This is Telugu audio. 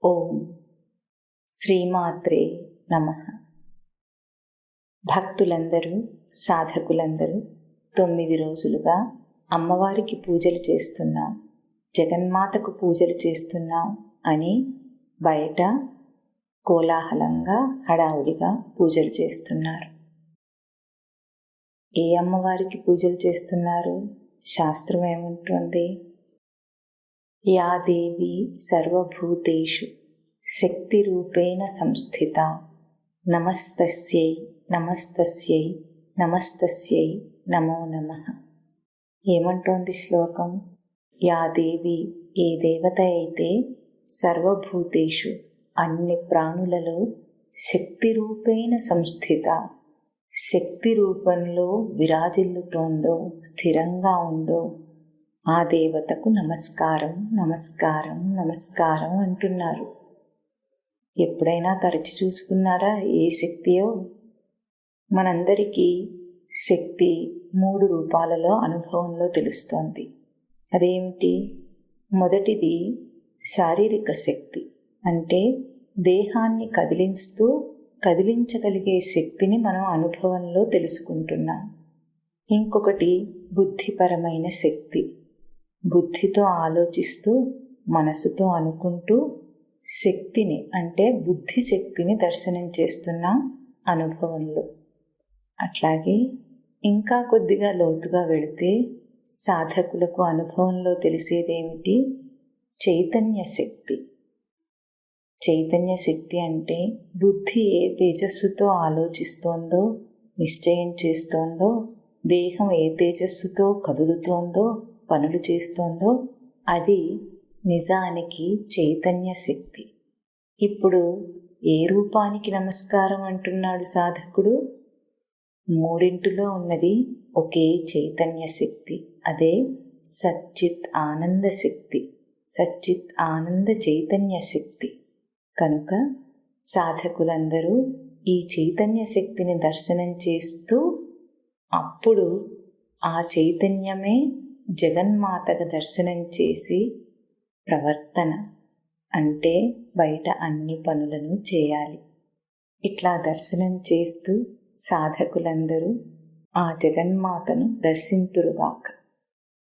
ఓం శ్రీమాత్రే నమః. భక్తులందరూ, సాధకులందరూ 9 రోజులుగా అమ్మవారికి పూజలు చేస్తున్నాం, జగన్మాతకు పూజలు చేస్తున్నాం అని బయట కోలాహలంగా హడావుడిగా పూజలు చేస్తున్నారు. ఏ అమ్మవారికి పూజలు చేస్తున్నారు? శాస్త్రం ఏముంటుంది? యా దేవి సర్వభూతేషు శక్తి రూపేణ సంస్థిత నమస్తస్యై నమస్తస్యై నమస్తస్యై నమో నమః. ఏమంటోంది శ్లోకం? యా దేవి, ఏ దేవత అయితే సర్వభూతేషు అన్ని ప్రాణులలో శక్తి రూపేణ సంస్థిత, శక్తి రూపంలో విరాజిల్లుతోందో, స్థిరంగా ఉందో ఆ దేవతకు నమస్కారం నమస్కారం నమస్కారం అంటున్నారు. ఎప్పుడైనా తరచి చూసుకున్నారా ఏ శక్తియో? మనందరికీ శక్తి 3 రూపాలలో అనుభవంలో తెలుస్తోంది. అదేమిటి? మొదటిది శారీరక శక్తి, అంటే దేహాన్ని కదిలించగలిగే శక్తిని మనం అనుభవంలో తెలుసుకుంటున్నాం. ఇంకొకటి బుద్ధిపరమైన శక్తి, బుద్ధితో ఆలోచిస్తూ మనసుతో అనుకుంటూ శక్తిని, అంటే బుద్ధి శక్తిని దర్శనం చేస్తున్నాం అనుభవంలో. అట్లాగే ఇంకా కొద్దిగా లోతుగా వెళితే సాధకులకు అనుభవంలో తెలిసేదేమిటి? చైతన్య శక్తి. చైతన్య శక్తి అంటే బుద్ధి ఏ తేజస్సుతో ఆలోచిస్తోందో, నిశ్చయం చేస్తోందో, దేహం ఏ తేజస్సుతో కదులుతోందో, పనులు చేస్తోందో అది నిజానికి చైతన్య శక్తి. ఇప్పుడు ఏ రూపానికి నమస్కారం అంటున్నాడు సాధకుడు? 3 ఉన్నది ఒకే చైతన్య శక్తి, అదే సచ్చిత్ ఆనంద శక్తి, సచ్చిత్ ఆనంద చైతన్య శక్తి. కనుక సాధకులందరూ ఈ చైతన్య శక్తిని దర్శనం చేస్తూ అప్పుడు ఆ చైతన్యమే జగన్మాతగా దర్శనం చేసి ప్రవర్తన, అంటే బయట అన్ని పనులను చేయాలి. ఇట్లా దర్శనం చేస్తూ సాధకులందరూ ఆ జగన్మాతను దర్శింతురుగాక.